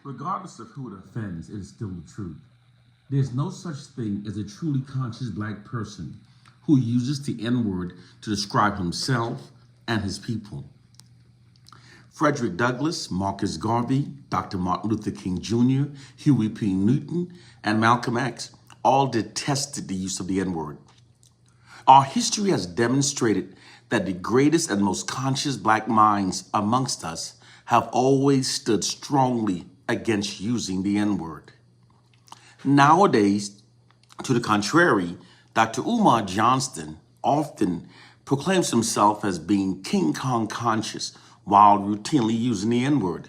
Regardless of who it offends, it is still the truth. There's no such thing as a truly conscious black person who uses the N word to describe himself and his people. Frederick Douglass, Marcus Garvey, Dr. Martin Luther King Jr., Huey P. Newton, and Malcolm X all detested the use of the N word. Our history has demonstrated that the greatest and most conscious black minds amongst us have always stood strongly against using the N word. Nowadays, to the contrary, Dr. Umar Johnston often proclaims himself as being King Kong conscious while routinely using the N-word.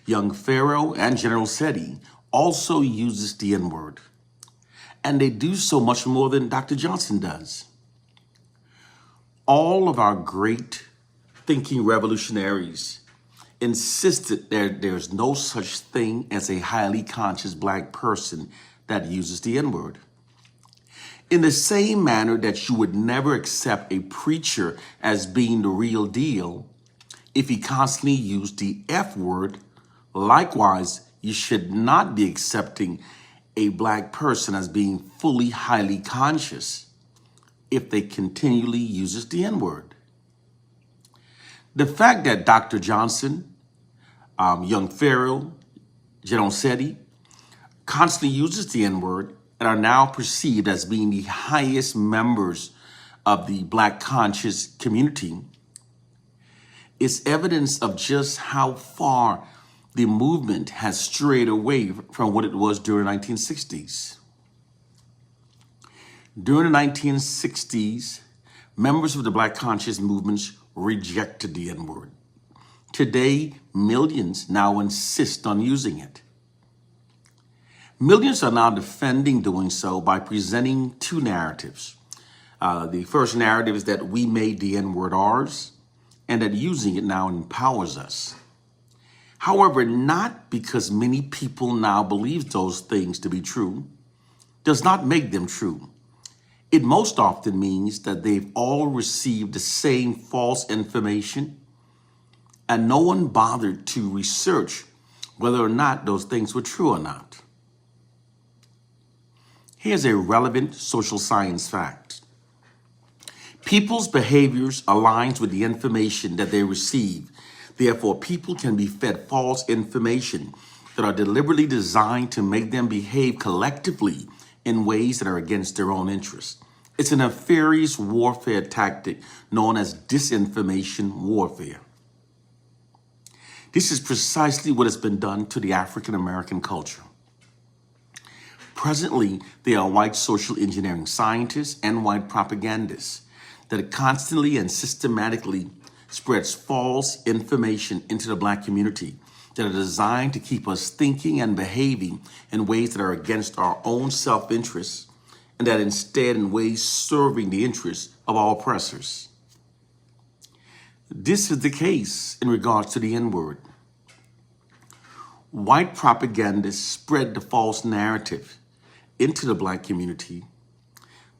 Young Pharaoh and General Seti also uses the N-word, and they do so much more than Dr. Johnson does. All of our great thinking revolutionaries insisted there's no such thing as a highly conscious black person that uses the N-word. In the same manner that you would never accept a preacher as being the real deal if he constantly used the F word, likewise, you should not be accepting a black person as being fully highly conscious if they continually uses the N-word. The fact that Dr. Johnson, young Pharaoh, General Seti, constantly uses the N-word and are now perceived as being the highest members of the black conscious community is evidence of just how far the movement has strayed away from what it was during the 1960s. During the 1960s, members of the black conscious movements rejected the N-word. Today, millions now insist on using it. Millions are now defending doing so by presenting two narratives. The first narrative is that we made the N-word ours, and that using it now empowers us. However, not because many people now believe those things to be true, does not make them true. It most often means that they've all received the same false information, and no one bothered to research whether or not those things were true or not. Here's a relevant social science fact. People's behaviors aligns with the information that they receive. Therefore, people can be fed false information that are deliberately designed to make them behave collectively in ways that are against their own interests. It's a nefarious warfare tactic known as disinformation warfare. This is precisely what has been done to the African American culture. Presently, there are white social engineering scientists and white propagandists that constantly and systematically spreads false information into the black community that are designed to keep us thinking and behaving in ways that are against our own self-interest, and that instead in ways serving the interests of our oppressors. This is the case in regards to the N-word. White propagandists spread the false narrative into the black community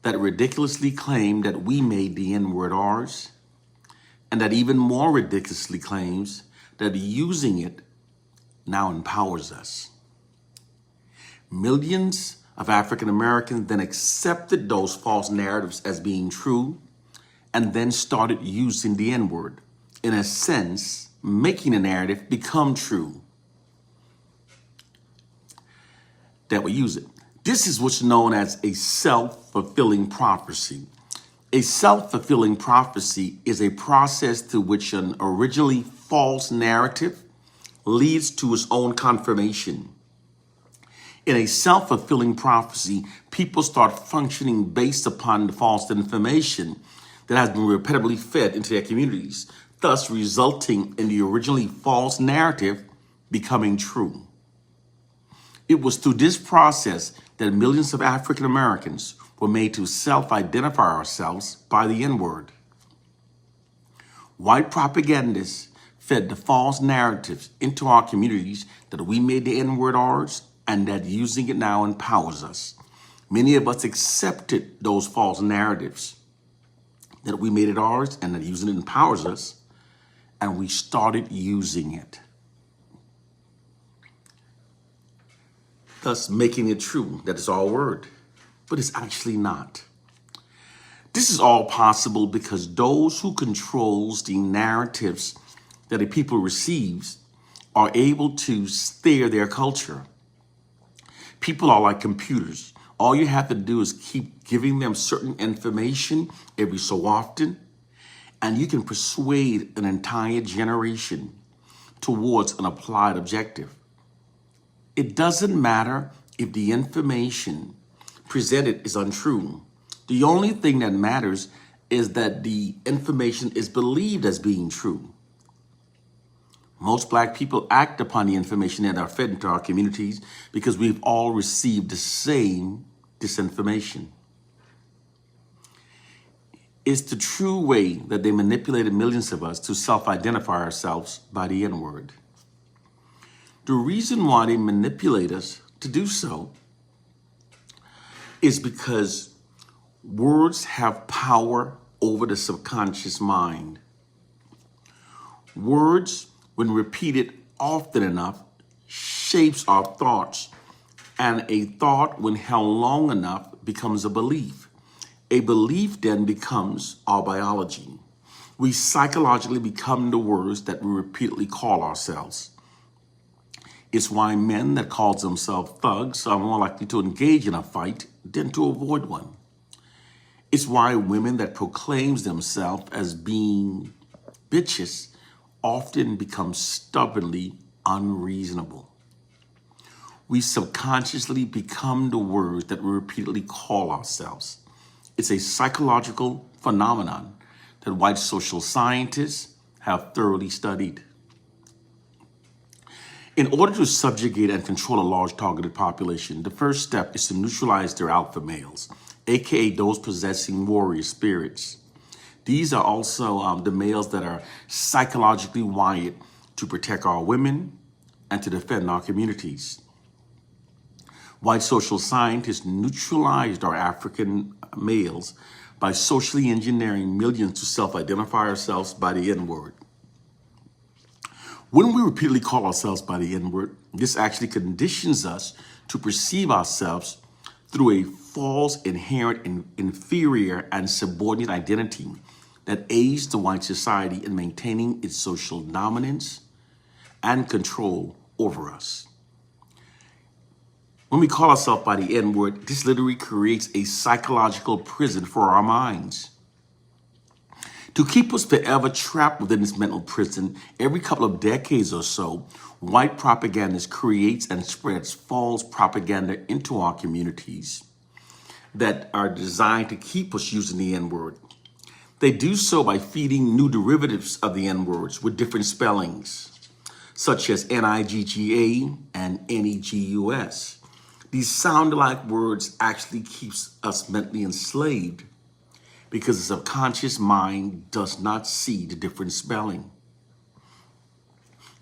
that ridiculously claim that we made the N-word ours, and that even more ridiculously claims that using it now empowers us. Millions of African Americans then accepted those false narratives as being true and then started using the N-word, in a sense, making the narrative become true that we use it. This is what's known as a self-fulfilling prophecy. A self-fulfilling prophecy is a process through which an originally false narrative leads to its own confirmation. In a self-fulfilling prophecy, people start functioning based upon the false information that has been repeatedly fed into their communities, thus resulting in the originally false narrative becoming true. It was through this process that millions of African Americans were made to self-identify ourselves by the N-word. White propagandists fed the false narratives into our communities that we made the N-word ours and that using it now empowers us. Many of us accepted those false narratives that we made it ours and that using it empowers us, and we started using it. thus making it true that it's all word, but it's actually not. This is all possible because those who controls the narratives that a people receives are able to steer their culture. People are like computers. All you have to do is keep giving them certain information every so often, and you can persuade an entire generation towards an applied objective. It doesn't matter if the information presented is untrue. The only thing that matters is that the information is believed as being true. Most Black people act upon the information that are fed into our communities because we've all received the same disinformation. It's the true way that they manipulated millions of us to self-identify ourselves by the N-word. The reason why they manipulate us to do so is because words have power over the subconscious mind. Words, when repeated often enough, shapes our thoughts, and a thought, when held long enough, becomes a belief. A belief then becomes our biology. We psychologically become the words that we repeatedly call ourselves. It's why men that call themselves thugs are more likely to engage in a fight than to avoid one. It's why women that proclaims themselves as being bitches often become stubbornly unreasonable. We subconsciously become the words that we repeatedly call ourselves. It's a psychological phenomenon that white social scientists have thoroughly studied. In order to subjugate and control a large targeted population, the first step is to neutralize their alpha males, aka those possessing warrior spirits. These are also the males that are psychologically wired to protect our women and to defend our communities. White social scientists neutralized our African males by socially engineering millions to self-identify ourselves by the N-word. When we repeatedly call ourselves by the N-word, this actually conditions us to perceive ourselves through a false, inherent, inferior, and subordinate identity that aids the white society in maintaining its social dominance and control over us. When we call ourselves by the N-word, this literally creates a psychological prison for our minds. To keep us forever trapped within this mental prison, every couple of decades or so, white propagandist creates and spreads false propaganda into our communities that are designed to keep us using the N-word. They do so by feeding new derivatives of the N-words with different spellings, such as N-I-G-G-A and N-E-G-U-S. These sound-alike words actually keeps us mentally enslaved because the subconscious mind does not see the different spelling.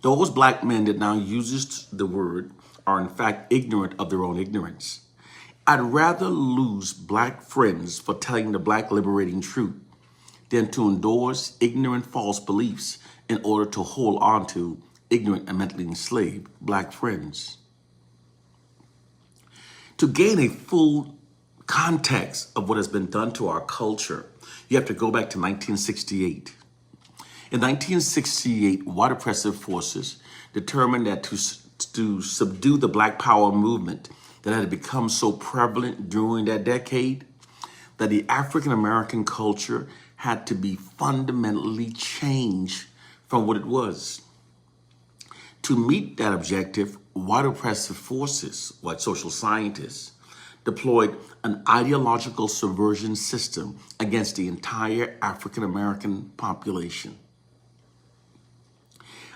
Those Black men that now uses the word are in fact ignorant of their own ignorance. I'd rather lose Black friends for telling the Black liberating truth than to endorse ignorant false beliefs in order to hold on to ignorant and mentally enslaved Black friends. To gain a full context of what has been done to our culture, you have to go back to 1968. In 1968, white oppressive forces determined that to subdue the Black Power movement that had become so prevalent during that decade, that the African American culture had to be fundamentally changed from what it was. To meet that objective, white oppressive forces, white social scientists, deployed an ideological subversion system against the entire African American population.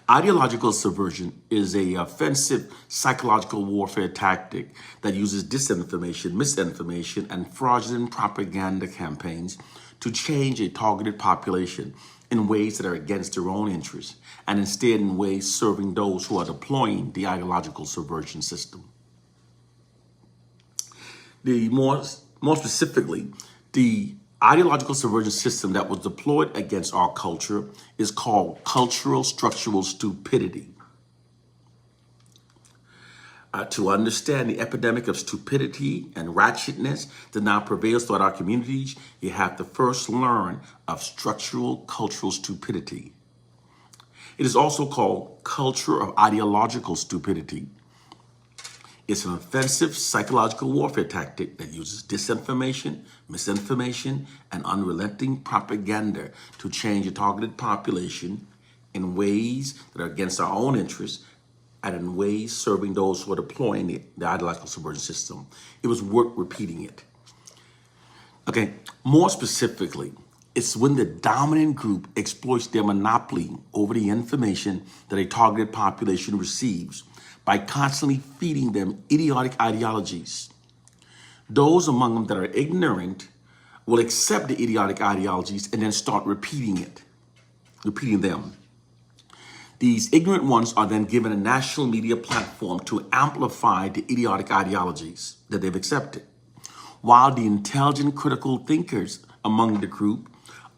Ideological subversion is an offensive psychological warfare tactic that uses disinformation, misinformation, and fraudulent propaganda campaigns to change a targeted population in ways that are against their own interests, and instead in ways serving those who are deploying the ideological subversion system. More specifically, the ideological subversion system that was deployed against our culture is called cultural structural stupidity. To understand the epidemic of stupidity and ratchetness that now prevails throughout our communities, you have to first learn of structural cultural stupidity. It is also called culture of ideological stupidity. It's an offensive psychological warfare tactic that uses disinformation, misinformation, and unrelenting propaganda to change a targeted population in ways that are against our own interests and in ways serving those who are deploying the ideological subversion system. It was worth repeating it. Okay, more specifically, it's when the dominant group exploits their monopoly over the information that a targeted population receives by constantly feeding them idiotic ideologies. Those among them that are ignorant will accept the idiotic ideologies and then start repeating them. These ignorant ones are then given a national media platform to amplify the idiotic ideologies that they've accepted, while the intelligent critical thinkers among the group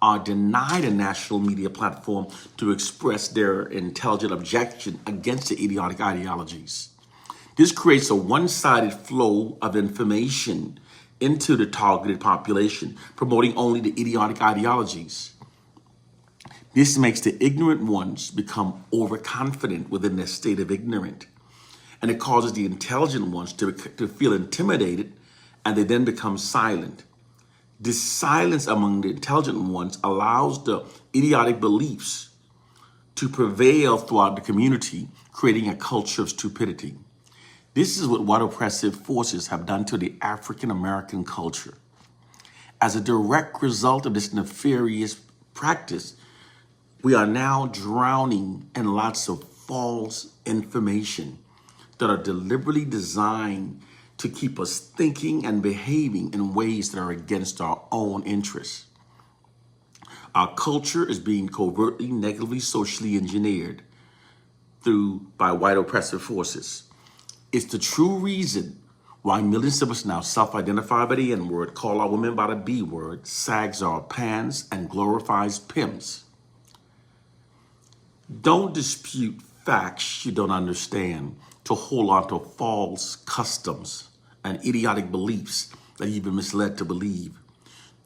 are denied a national media platform to express their intelligent objection against the idiotic ideologies. This creates a one-sided flow of information into the targeted population, promoting only the idiotic ideologies. This makes the ignorant ones become overconfident within their state of ignorance, and it causes the intelligent ones to feel intimidated, and they then become silent. This silence among the intelligent ones allows the idiotic beliefs to prevail throughout the community, creating a culture of stupidity. This is what white oppressive forces have done to the African American culture. As a direct result of this nefarious practice, we are now drowning in lots of false information that are deliberately designed to keep us thinking and behaving in ways that are against our own interests. Our culture is being covertly, negatively, socially engineered by white oppressive forces. It's the true reason why millions of us now self-identify by the N-word, call our women by the B-word, sags our pants, and glorifies pimps. Don't dispute facts you don't understand to hold on to false customs and idiotic beliefs that you've been misled to believe.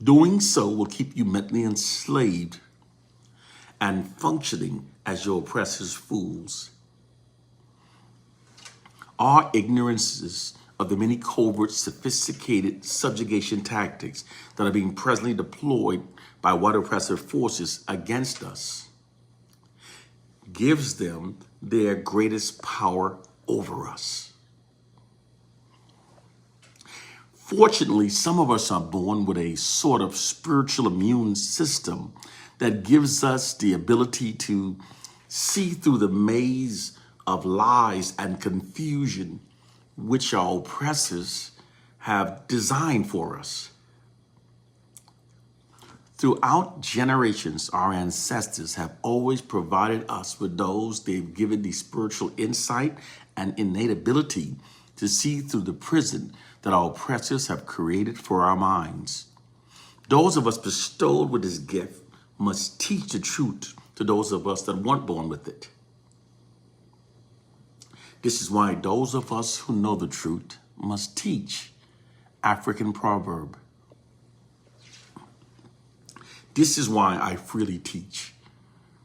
Doing so will keep you mentally enslaved and functioning as your oppressors' fools. Our ignorances of the many covert, sophisticated subjugation tactics that are being presently deployed by white oppressive forces against us gives them their greatest power over us. Fortunately, some of us are born with a sort of spiritual immune system that gives us the ability to see through the maze of lies and confusion which our oppressors have designed for us. Throughout generations, our ancestors have always provided us with those they've given the spiritual insight and innate ability to see through the prison that our oppressors have created for our minds. Those of us bestowed with this gift must teach the truth to those of us that weren't born with it. This is why those of us who know the truth must teach. African proverb. This is why I freely teach.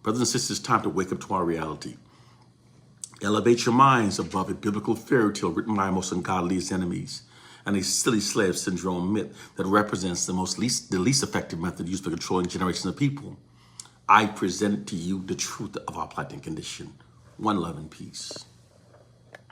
Brothers and sisters, it's time to wake up to our reality. Elevate your minds above a biblical fairy tale written by our most ungodliest enemies and a silly slave syndrome myth that represents the least effective method used for controlling generations of people. I present to you the truth of our plight and condition. One love and peace.